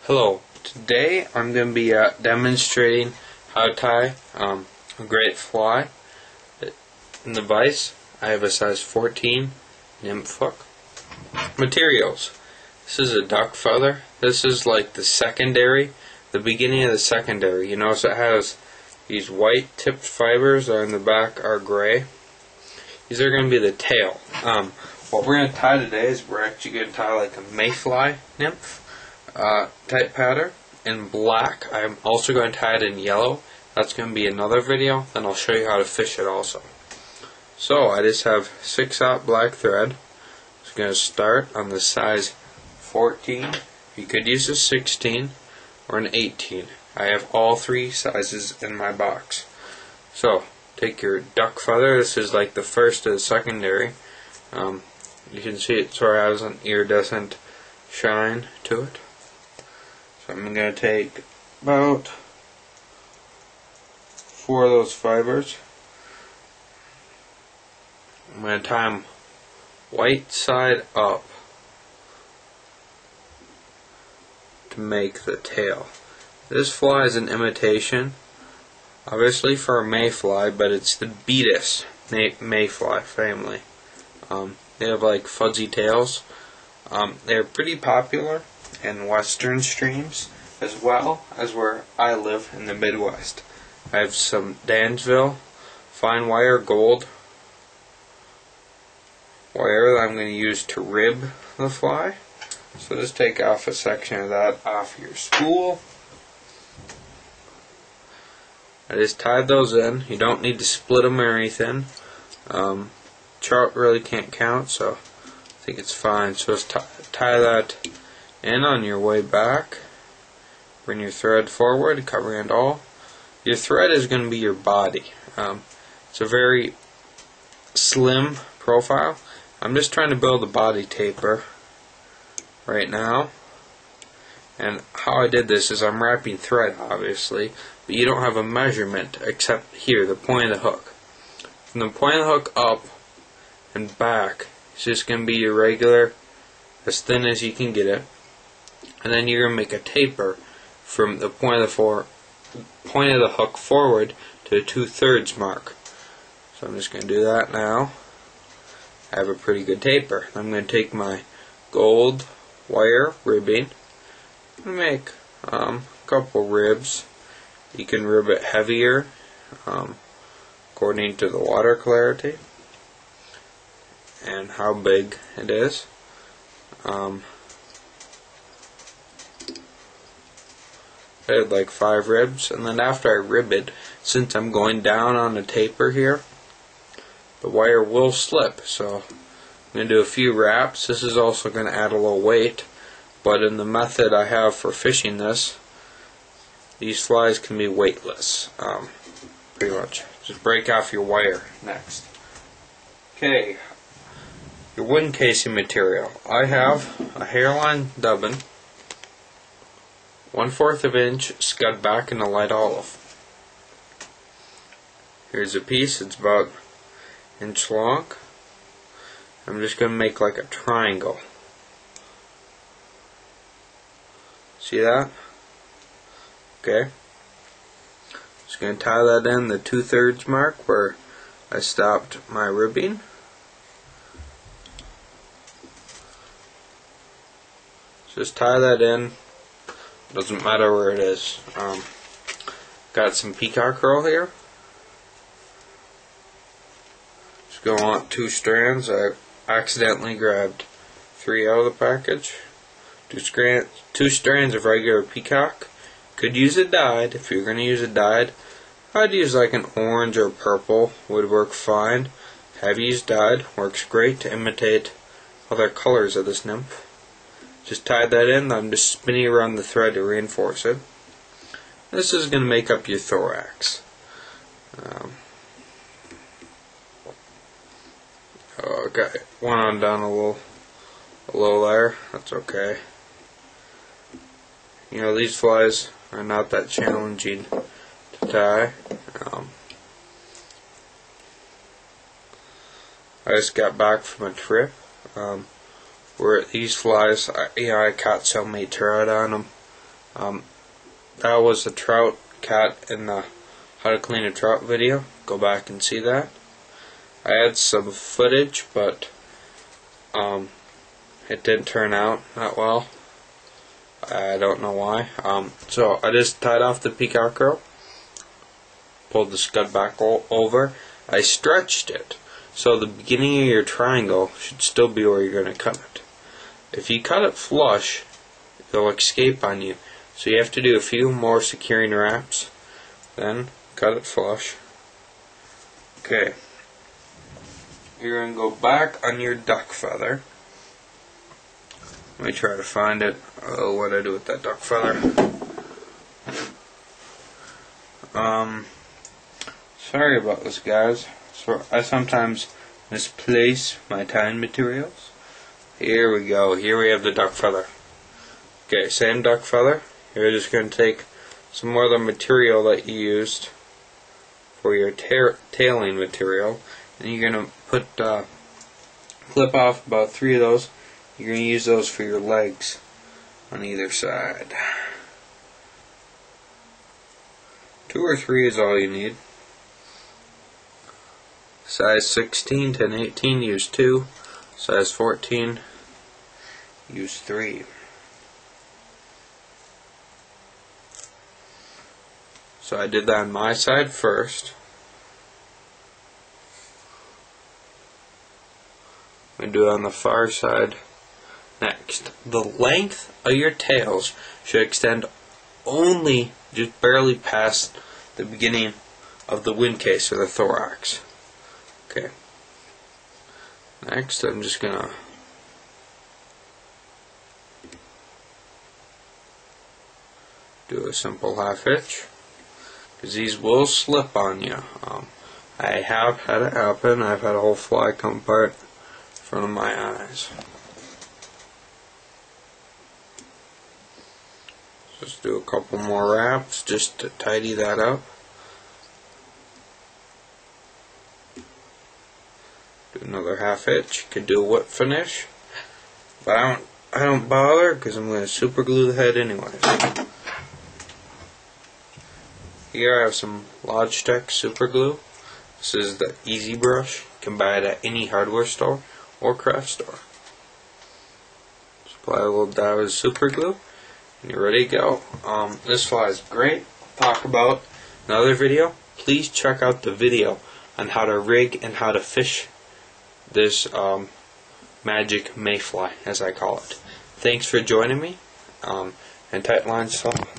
Hello, today I'm going to be demonstrating how to tie a great fly in the vise. I have a size 14 Nymph hook. Materials. This is a duck feather. This is like the secondary, the beginning of the secondary. You notice it has these white tipped fibers that are in the back are gray. These are going to be the tail. What we're going to tie today is we're actually going to tie like a MayFLy nymph type pattern in black. I'm also going to tie it in yellow. That's going to be another video. Then I'll show you how to fish it also. So I just have 6/0 black thread. It's going to start on the size 14. You could use a 16 or an 18. I have all three sizes in my box. So take your duck feather. This is like the first of the secondary. You can see it sort of has an iridescent shine to it. So I'm going to take about 4 of those fibers. I'm going to tie them white side up to make the tail. This fly is an imitation, obviously for a MayFLy, but it's the Beatus MayFLy family. They have like fuzzy tails. They're pretty popular in western streams as well as where I live in the Midwest. I have some Dansville fine wire gold wire that I'm going to use to rib the fly. So just take off a section of that off your spool. I just tied those in. You don't need to split them or anything. Chart really can't count, so I think it's fine. So just tie that in on your way back. Bring your thread forward, covering it all. Your thread is going to be your body. It's a very slim profile. I'm just trying to build a body taper right now. And how I did this is I'm wrapping thread, obviously, but you don't have a measurement except here, the point of the hook. From the point of the hook up and back, it's just going to be your regular, as thin as you can get it. And then you're going to make a taper from the point of the hook forward to the 2/3 mark. So I'm just going to do that now. I have a pretty good taper. I'm going to take my gold wire ribbing and make a couple ribs. You can rib it heavier according to the water clarity and how big it is. I had like 5 ribs, and then after I rib it, since I'm going down on the taper here, the wire will slip, so I'm going to do a few wraps. This is also going to add a little weight, but in the method I have for fishing this, these flies can be weightless, pretty much. Just break off your wire next. Okay, your wooden casing material. I have a hairline dubbin, 1/4 inch scud back in a light olive. Here's a piece, it's about an inch long. I'm just going to make like a triangle. See that? Okay. Just going to tie that in the 2/3 mark where I stopped my ribbing. Just tie that in. Doesn't matter where it is. Got some Peacock Herl here. Just going to want 2 strands. I accidentally grabbed 3 out of the package. 2 strands of regular Peacock. Could use it dyed. If you're going to use it dyed, I'd use like an orange or purple. Would work fine. Have used dyed. Works great to imitate other colors of this nymph. Just tied that in. I'm just spinning around the thread to reinforce it. This is going to make up your thorax. Okay, one on down a little there. That's okay. You know, these flies are not that challenging to tie. I just got back from a trip. Where these flies, I caught so many trout on them. That was the trout cat in the how to clean a trout video. Go back and see that. I had some footage, but it didn't turn out that well. I don't know why. So I just tied off the Peacock Herl, pulled the scud back over. I stretched it, so the beginning of your triangle should still be where you're going to cut it. If you cut it flush, it'll escape on you. So you have to do a few more securing wraps, then cut it flush. Okay. You're going to go back on your duck feather. Let me try to find it. Oh, what did I do with that duck feather? Sorry about this, guys. So I sometimes misplace my tying materials. Here we go. Here we have the duck feather. Okay, same duck feather. You're just going to take some more of the material that you used for your tailing material, and you're going to put clip off about 3 of those. You're going to use those for your legs on either side. 2 or 3 is all you need. Size 16, 10, 18, use 2. Size 14, use 3. So I did that on my side first. I'm going to do it on the far side next. The length of your tails should extend only just barely past the beginning of the wind case or the thorax. Okay. Next, I'm just gonna do a simple half hitch, because these will slip on you. I have had it happen. I've had a whole fly come apart in front of my eyes. Just do a couple more wraps just to tidy that up. Do another half hitch. Could do a whip finish, but I don't bother because I'm going to super glue the head anyways. Here I have some Logitech super glue. This is the Easy Brush. You can buy it at any hardware store or craft store. Just apply a little dab of super glue, and you're ready to go. This fly is great. Talk about another video. Please check out the video on how to rig and how to fish this magic MayFLy, as I call it. Thanks for joining me, and tight line stuff.